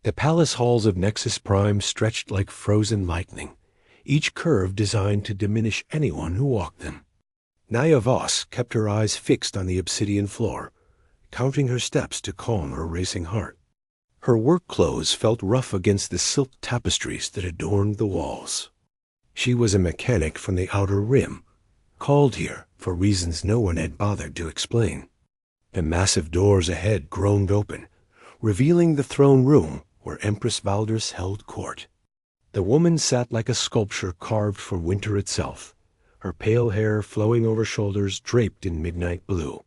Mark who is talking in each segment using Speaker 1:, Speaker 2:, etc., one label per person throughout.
Speaker 1: The palace halls of Nexus Prime stretched like frozen lightning, each curve designed to diminish anyone who walked them. Naia Voss kept her eyes fixed on the obsidian floor, counting her steps to calm her racing heart. Her work clothes felt rough against the silk tapestries that adorned the walls. She was a mechanic from the Outer Rim, called here for reasons no one had bothered to explain. The massive doors ahead groaned open, revealing the throne room where Empress Valdris held court. The woman sat like a sculpture carved for winter itself, her pale hair flowing over shoulders draped in midnight blue.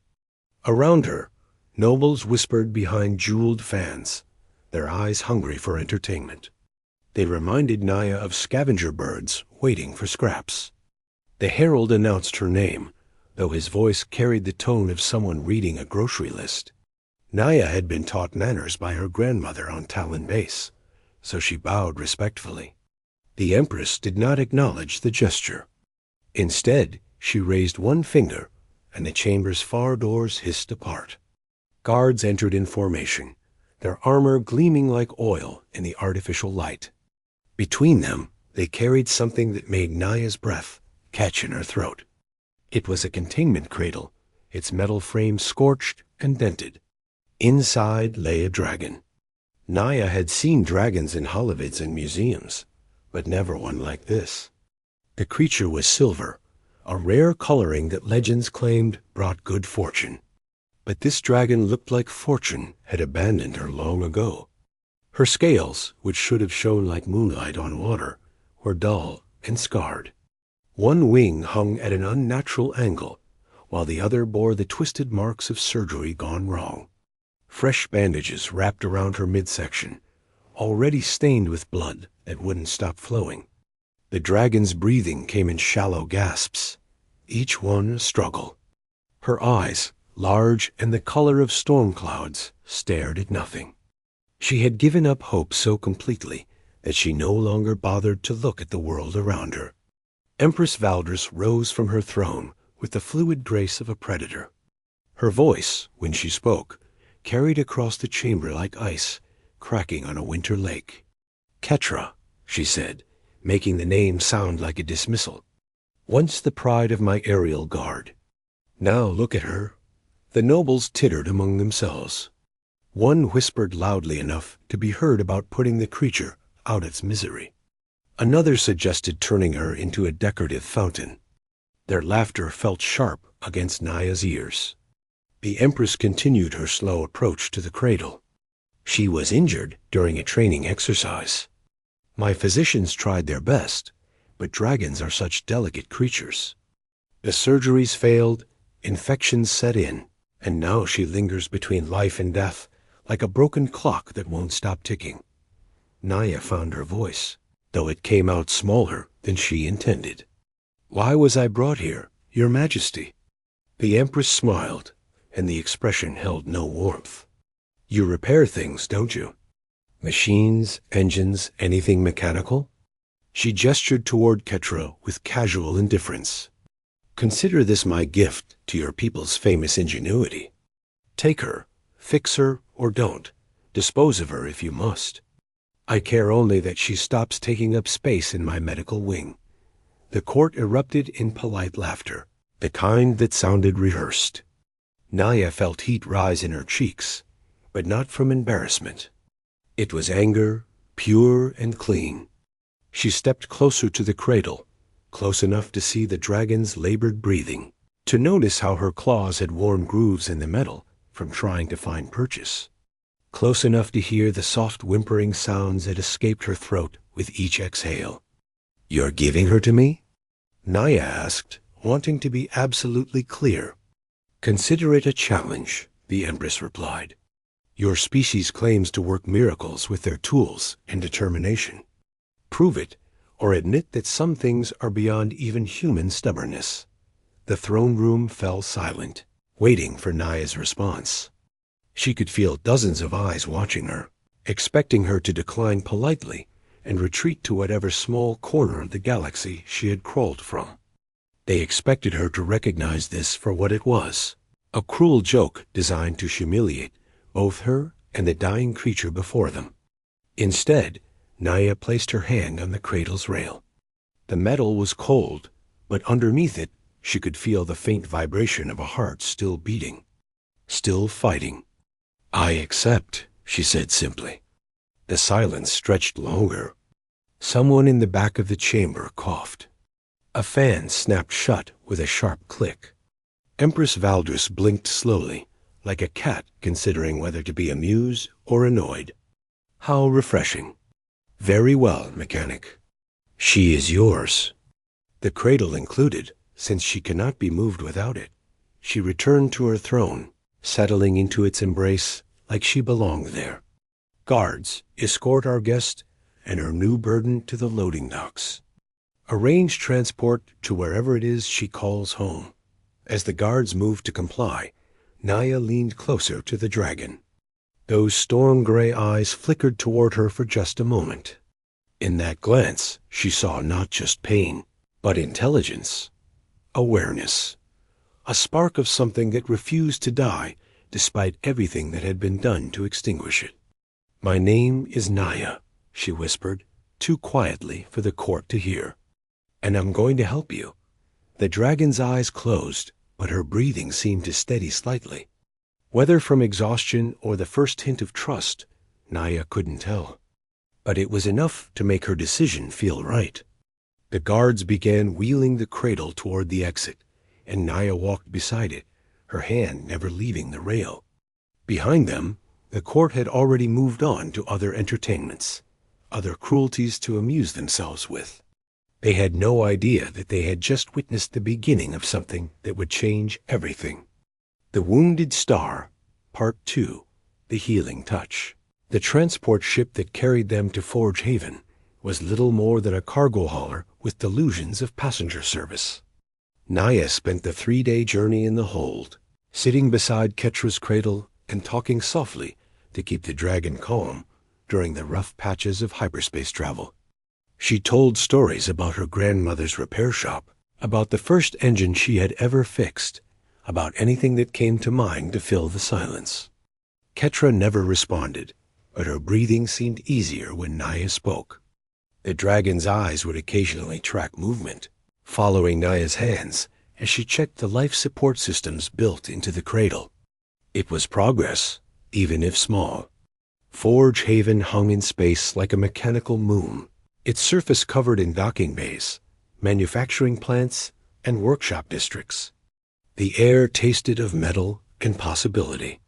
Speaker 1: Around her, nobles whispered behind jeweled fans, their eyes hungry for entertainment. They reminded Naia of scavenger birds waiting for scraps. The herald announced her name, though his voice carried the tone of someone reading a grocery list. Naia had been taught manners by her grandmother on Talon Base, so she bowed respectfully. The Empress did not acknowledge the gesture. Instead, she raised one finger, and the chamber's far doors hissed apart. Guards entered in formation, their armor gleaming like oil in the artificial light. Between them, they carried something that made Naia's breath catch in her throat. It was a containment cradle, its metal frame scorched and dented. Inside lay a dragon. Naia had seen dragons in holovids and museums, but never one like this. The creature was silver, a rare coloring that legends claimed brought good fortune. But this dragon looked like fortune had abandoned her long ago. Her scales, which should have shone like moonlight on water, were dull and scarred. One wing hung at an unnatural angle, while the other bore the twisted marks of surgery gone wrong. Fresh bandages wrapped around her midsection, already stained with blood that wouldn't stop flowing. The dragon's breathing came in shallow gasps, each one a struggle. Her eyes, large and the color of storm clouds, stared at nothing. She had given up hope so completely that she no longer bothered to look at the world around her. Empress Valdris rose from her throne with the fluid grace of a predator. Her voice, when she spoke, carried across the chamber like ice, cracking on a winter lake. "Ketra," she said, making the name sound like a dismissal. "Once the pride of my aerial guard. Now look at her." The nobles tittered among themselves. One whispered loudly enough to be heard about putting the creature out its misery. Another suggested turning her into a decorative fountain. Their laughter felt sharp against Naia's ears. The Empress continued her slow approach to the cradle. She was injured during a training exercise. My physicians tried their best, but dragons are such delicate creatures. The surgeries failed, infections set in, and now she lingers between life and death, like a broken clock that won't stop ticking. Naia found her voice, though it came out smaller than she intended. "Why was I brought here, Your Majesty?" The Empress smiled, and the expression held no warmth. "You repair things, don't you? Machines, engines, anything mechanical?" She gestured toward Ketra with casual indifference. "Consider this my gift to your people's famous ingenuity. Take her, fix her, or don't. Dispose of her if you must. I care only that she stops taking up space in my medical wing." The court erupted in polite laughter, the kind that sounded rehearsed. Naia felt heat rise in her cheeks, but not from embarrassment. It was anger, pure and clean. She stepped closer to the cradle, close enough to see the dragon's labored breathing, to notice how her claws had worn grooves in the metal from trying to find purchase, close enough to hear the soft whimpering sounds that escaped her throat with each exhale. "You're giving her to me?" Naia asked, wanting to be absolutely clear. "Consider it a challenge," the Empress replied. "Your species claims to work miracles with their tools and determination. Prove it, or admit that some things are beyond even human stubbornness." The throne room fell silent, waiting for Naia's response. She could feel dozens of eyes watching her, expecting her to decline politely and retreat to whatever small corner of the galaxy she had crawled from. They expected her to recognize this for what it was, a cruel joke designed to humiliate both her and the dying creature before them. Instead, Naia placed her hand on the cradle's rail. The metal was cold, but underneath it, she could feel the faint vibration of a heart still beating, still fighting. "I accept," she said simply. The silence stretched longer. Someone in the back of the chamber coughed. A fan snapped shut with a sharp click. Empress Valdris blinked slowly, like a cat considering whether to be amused or annoyed. "How refreshing." "Very well, mechanic. She is yours." The cradle included, since she cannot be moved without it. She returned to her throne, settling into its embrace like she belonged there. "Guards, escort our guest and her new burden to the loading docks. Arrange transport to wherever it is she calls home." As the guards moved to comply, Naia leaned closer to the dragon. Those storm-gray eyes flickered toward her for just a moment. In that glance, she saw not just pain, but intelligence, awareness, a spark of something that refused to die despite everything that had been done to extinguish it. "My name is Naia," she whispered, too quietly for the court to hear. "And I'm going to help you." The dragon's eyes closed, but her breathing seemed to steady slightly. Whether from exhaustion or the first hint of trust, Naia couldn't tell. But it was enough to make her decision feel right. The guards began wheeling the cradle toward the exit, and Naia walked beside it, her hand never leaving the rail. Behind them, the court had already moved on to other entertainments, other cruelties to amuse themselves with. They had no idea that they had just witnessed the beginning of something that would change everything. The Wounded Star, Part 2, The Healing Touch. The transport ship that carried them to Forge Haven was little more than a cargo hauler with delusions of passenger service. Naia spent the 3-day journey in the hold, sitting beside Ketra's cradle and talking softly to keep the dragon calm during the rough patches of hyperspace travel. She told stories about her grandmother's repair shop, about the first engine she had ever fixed, about anything that came to mind to fill the silence. Ketra never responded, but her breathing seemed easier when Naia spoke. The dragon's eyes would occasionally track movement, following Naia's hands as she checked the life support systems built into the cradle. It was progress, even if small. Forge Haven hung in space like a mechanical moon, its surface covered in docking bays, manufacturing plants, and workshop districts. The air tasted of metal and possibility.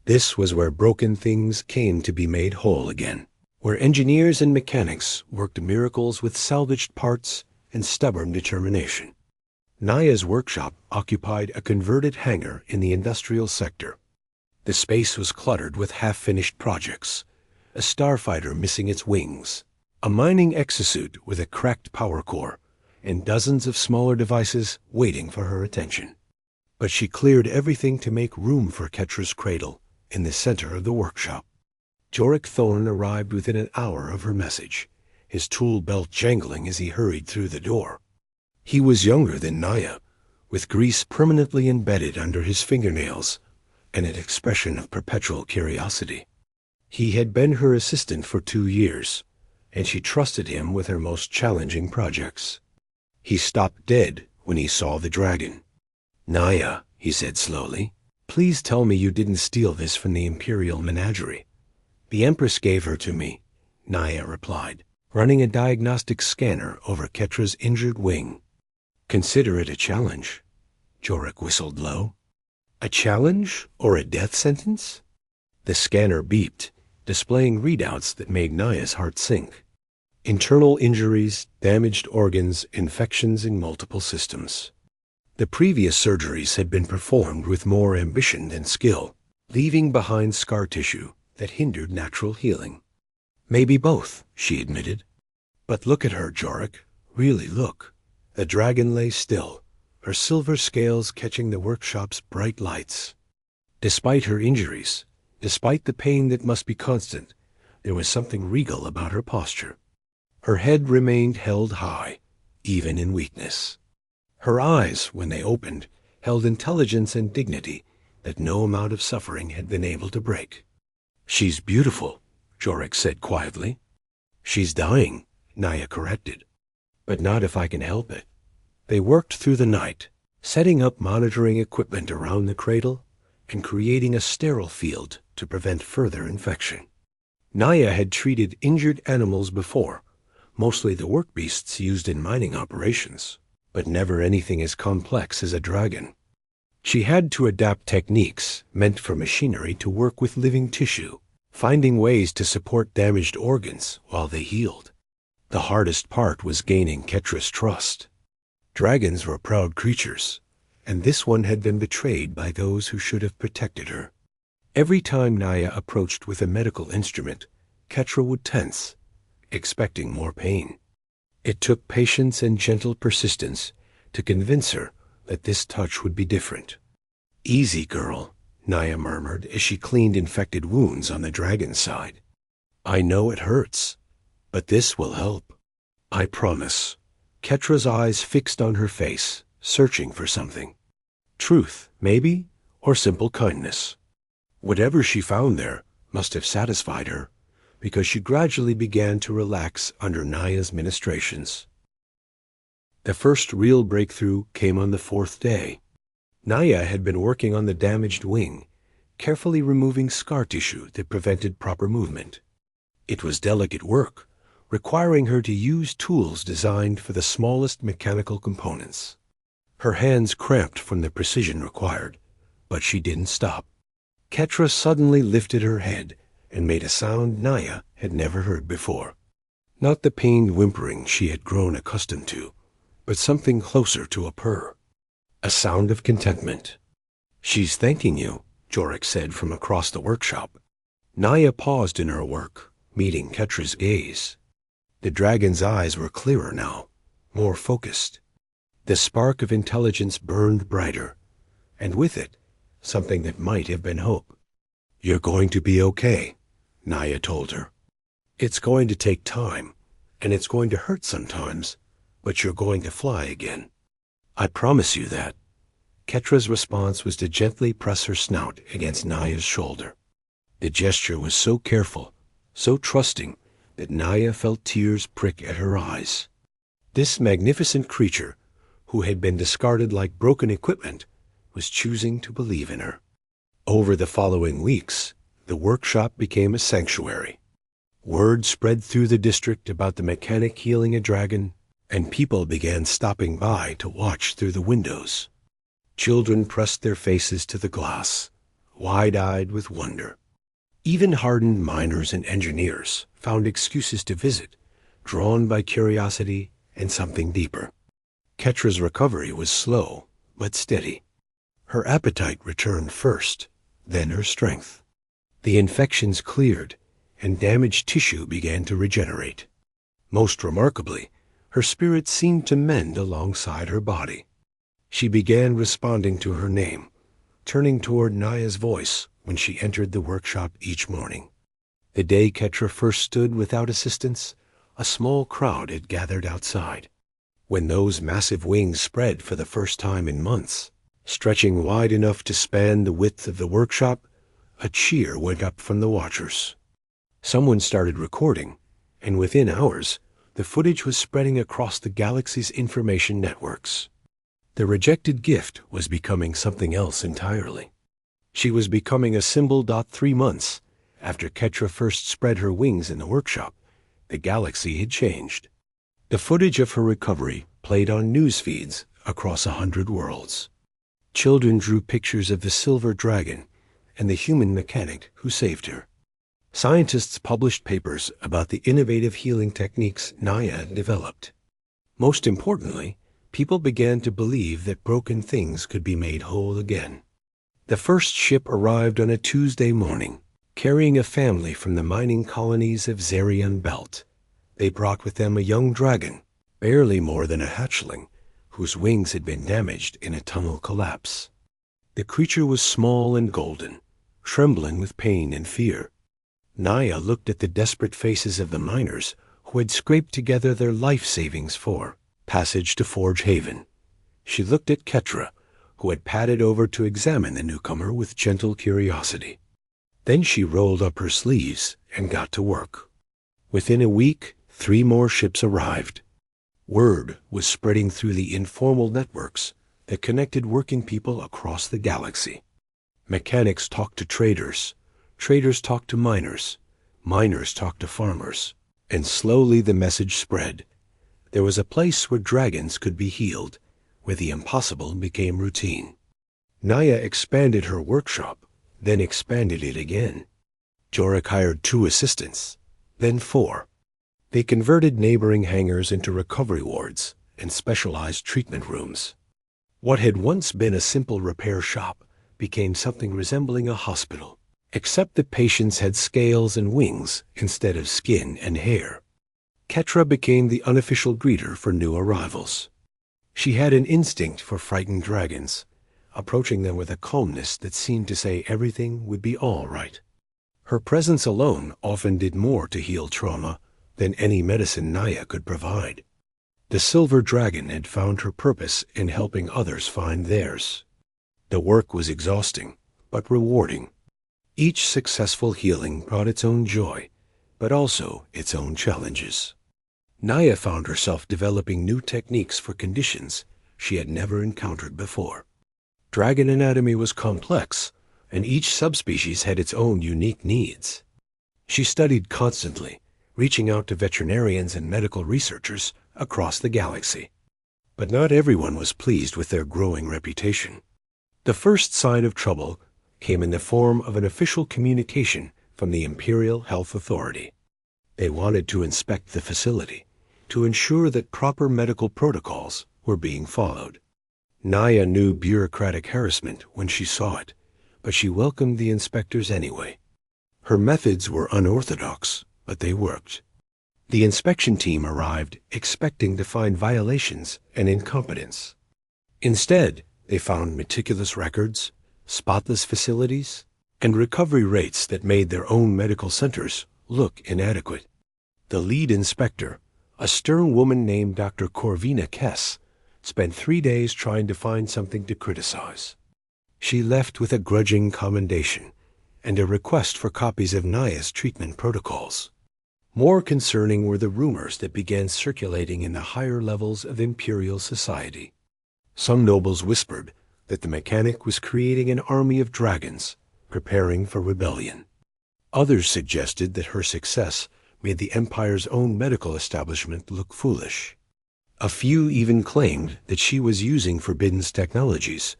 Speaker 1: This was where broken things came to be made whole again, where engineers and mechanics worked miracles with salvaged parts and stubborn determination. Naia's workshop occupied a converted hangar in the industrial sector. The space was cluttered with half-finished projects, a starfighter missing its wings, a mining exosuit with a cracked power core, and dozens of smaller devices waiting for her attention. But she cleared everything to make room for Ketra's cradle in the center of the workshop. Jorik Thorn arrived within an hour of her message, his tool belt jangling as he hurried through the door. He was younger than Naia, with grease permanently embedded under his fingernails and an expression of perpetual curiosity. He had been her assistant for 2 years, and she trusted him with her most challenging projects. He stopped dead when he saw the dragon. "Naia," he said slowly, "please tell me you didn't steal this from the Imperial menagerie." "The Empress gave her to me," Naia replied, running a diagnostic scanner over Ketra's injured wing. "Consider it a challenge." Jorik whistled low. "A challenge or a death sentence?" The scanner beeped, displaying readouts that made Naia's heart sink. Internal injuries, damaged organs, infections in multiple systems. The previous surgeries had been performed with more ambition than skill, leaving behind scar tissue that hindered natural healing. "Maybe both," she admitted. "But look at her, Jorik. Really look." The dragon lay still, her silver scales catching the workshop's bright lights. Despite her injuries, despite the pain that must be constant, there was something regal about her posture. Her head remained held high, even in weakness. Her eyes, when they opened, held intelligence and dignity that no amount of suffering had been able to break. "She's beautiful," Jorek said quietly. She's dying, Naia corrected. But not if I can help it. They worked through the night, setting up monitoring equipment around the cradle and creating a sterile field to prevent further infection. Naia had treated injured animals before, mostly the work beasts used in mining operations, but never anything as complex as a dragon. She had to adapt techniques meant for machinery to work with living tissue, finding ways to support damaged organs while they healed. The hardest part was gaining Ketra's trust. Dragons were proud creatures, and this one had been betrayed by those who should have protected her. Every time Naia approached with a medical instrument, Ketra would tense, expecting more pain. It took patience and gentle persistence to convince her that this touch would be different. "Easy, girl," Naia murmured as she cleaned infected wounds on the dragon's side. "I know it hurts, but this will help. I promise." Ketra's eyes fixed on her face, searching for something. Truth, maybe, or simple kindness. Whatever she found there must have satisfied her, because she gradually began to relax under Naia's ministrations. The first real breakthrough came on the 4th day. Naia had been working on the damaged wing, carefully removing scar tissue that prevented proper movement. It was delicate work, requiring her to use tools designed for the smallest mechanical components. Her hands cramped from the precision required, but she didn't stop. Ketra suddenly lifted her head and made a sound Naia had never heard before. Not the pained whimpering she had grown accustomed to, but something closer to a purr. A sound of contentment. "She's thanking you," Jorek said from across the workshop. Naia paused in her work, meeting Ketra's gaze. The dragon's eyes were clearer now, more focused. The spark of intelligence burned brighter, and with it, something that might have been hope. "You're going to be okay," Naia told her. "It's going to take time, and it's going to hurt sometimes, but you're going to fly again. I promise you that." Ketra's response was to gently press her snout against Naia's shoulder. The gesture was so careful, so trusting, that Naia felt tears prick at her eyes. This magnificent creature, who had been discarded like broken equipment, was choosing to believe in her. Over the following weeks, the workshop became a sanctuary. Word spread through the district about the mechanic healing a dragon, and people began stopping by to watch through the windows. Children pressed their faces to the glass, wide-eyed with wonder. Even hardened miners and engineers found excuses to visit, drawn by curiosity and something deeper. Ketra's recovery was slow, but steady. Her appetite returned first, then her strength. The infections cleared, and damaged tissue began to regenerate. Most remarkably, her spirit seemed to mend alongside her body. She began responding to her name, turning toward Naia's voice when she entered the workshop each morning. The day Ketra first stood without assistance, a small crowd had gathered outside. When those massive wings spread for the first time in months, stretching wide enough to span the width of the workshop, a cheer went up from the watchers. Someone started recording, and within hours, the footage was spreading across the galaxy's information networks. The rejected gift was becoming something else entirely. She was becoming a symbol. 3 months after Ketra first spread her wings in the workshop, the galaxy had changed. The footage of her recovery played on news feeds across 100 worlds. Children drew pictures of the silver dragon and the human mechanic who saved her. Scientists published papers about the innovative healing techniques Naia had developed. Most importantly, people began to believe that broken things could be made whole again. The first ship arrived on a Tuesday morning, carrying a family from the mining colonies of Zarian Belt. They brought with them a young dragon, barely more than a hatchling, whose wings had been damaged in a tunnel collapse. The creature was small and golden, trembling with pain and fear. Naia looked at the desperate faces of the miners who had scraped together their life savings for passage to Forge Haven. She looked at Ketra, who had padded over to examine the newcomer with gentle curiosity. Then she rolled up her sleeves and got to work. Within a week, 3 more ships arrived. Word was spreading through the informal networks that connected working people across the galaxy. Mechanics talked to traders, traders talked to miners, miners talked to farmers, and slowly the message spread. There was a place where dragons could be healed, where the impossible became routine. Naia expanded her workshop, then expanded it again. Jorek hired 2 assistants, then 4. They converted neighboring hangars into recovery wards and specialized treatment rooms. What had once been a simple repair shop became something resembling a hospital, except the patients had scales and wings instead of skin and hair. Ketra became the unofficial greeter for new arrivals. She had an instinct for frightened dragons, approaching them with a calmness that seemed to say everything would be all right. Her presence alone often did more to heal trauma than any medicine Naia could provide. The silver dragon had found her purpose in helping others find theirs. The work was exhausting, but rewarding. Each successful healing brought its own joy, but also its own challenges. Naia found herself developing new techniques for conditions she had never encountered before. Dragon anatomy was complex, and each subspecies had its own unique needs. She studied constantly, reaching out to veterinarians and medical researchers across the galaxy. But not everyone was pleased with their growing reputation. The first sign of trouble came in the form of an official communication from the Imperial Health Authority. They wanted to inspect the facility to ensure that proper medical protocols were being followed. Naia knew bureaucratic harassment when she saw it, but she welcomed the inspectors anyway. Her methods were unorthodox, but they worked. The inspection team arrived expecting to find violations and incompetence. Instead, they found meticulous records, spotless facilities, and recovery rates that made their own medical centers look inadequate. The lead inspector, a stern woman named Dr. Corvina Kess, spent 3 days trying to find something to criticize. She left with a grudging commendation and a request for copies of Naia's treatment protocols. More concerning were the rumors that began circulating in the higher levels of Imperial society. Some nobles whispered that the mechanic was creating an army of dragons, preparing for rebellion. Others suggested that her success made the Empire's own medical establishment look foolish. A few even claimed that she was using forbidden technologies,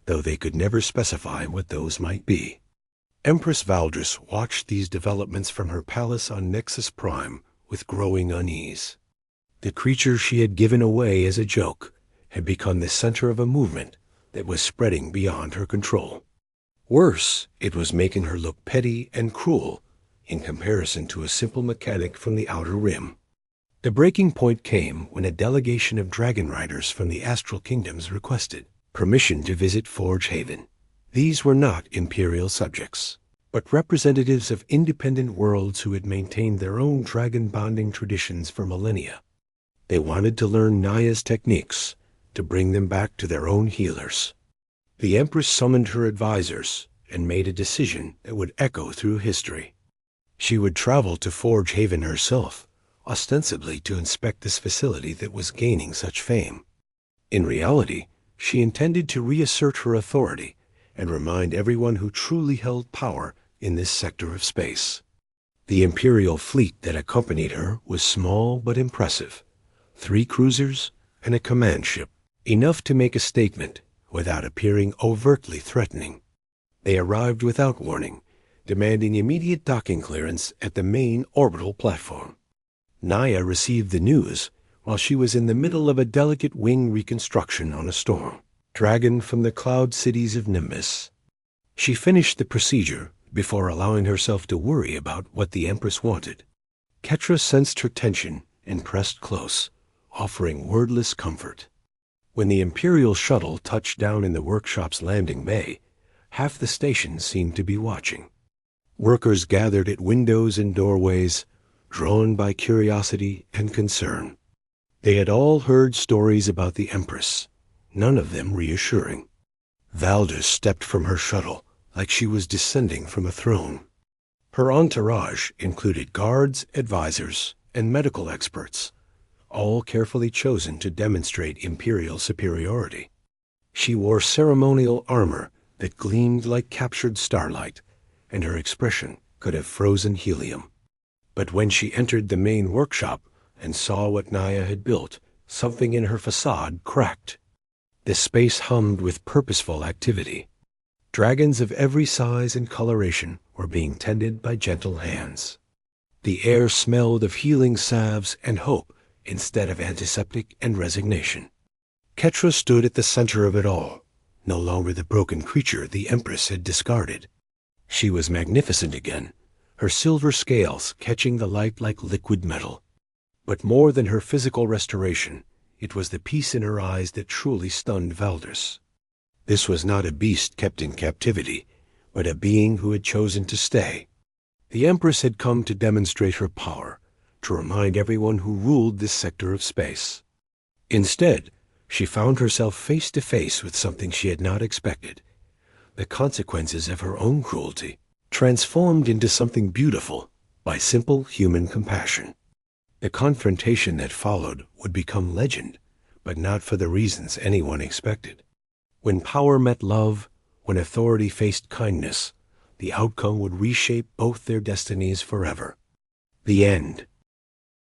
Speaker 1: though they could never specify what those might be. Empress Valdris watched these developments from her palace on Nexus Prime with growing unease. The creature she had given away as a joke had become the center of a movement that was spreading beyond her control. Worse, it was making her look petty and cruel in comparison to a simple mechanic from the Outer Rim. The breaking point came when a delegation of dragon riders from the Astral Kingdoms requested permission to visit Forge Haven. These were not Imperial subjects, but representatives of independent worlds who had maintained their own dragon bonding traditions for millennia. They wanted to learn Naia's techniques to bring them back to their own healers. The Empress summoned her advisors and made a decision that would echo through history. She would travel to Forge Haven herself, ostensibly to inspect this facility that was gaining such fame. In reality, she intended to reassert her authority and remind everyone who truly held power in this sector of space. The Imperial fleet that accompanied her was small but impressive. 3 cruisers and a command ship, enough to make a statement without appearing overtly threatening. They arrived without warning, demanding immediate docking clearance at the main orbital platform. Naia received the news while she was in the middle of a delicate wing reconstruction on a storm dragon from the cloud cities of Nimbus. She finished the procedure before allowing herself to worry about what the Empress wanted. Ketra sensed her tension and pressed close, offering wordless comfort. When the Imperial shuttle touched down in the workshop's landing bay, half the station seemed to be watching. Workers gathered at windows and doorways, drawn by curiosity and concern. They had all heard stories about the Empress, none of them reassuring. Valdris stepped from her shuttle like she was descending from a throne. Her entourage included guards, advisors, and medical experts, all carefully chosen to demonstrate imperial superiority. She wore ceremonial armor that gleamed like captured starlight, and her expression could have frozen helium. But when she entered the main workshop and saw what Naia had built, something in her facade cracked. The space hummed with purposeful activity. Dragons of every size and coloration were being tended by gentle hands. The air smelled of healing salves and hope instead of antiseptic and resignation. Ketra stood at the center of it all, no longer the broken creature the Empress had discarded. She was magnificent again, her silver scales catching the light like liquid metal. But more than her physical restoration, it was the peace in her eyes that truly stunned Valdris. This was not a beast kept in captivity, but a being who had chosen to stay. The Empress had come to demonstrate her power, to remind everyone who ruled this sector of space. Instead, she found herself face to face with something she had not expected, the consequences of her own cruelty, transformed into something beautiful by simple human compassion. The confrontation that followed would become legend, but not for the reasons anyone expected. When power met love, when authority faced kindness, the outcome would reshape both their destinies forever. The end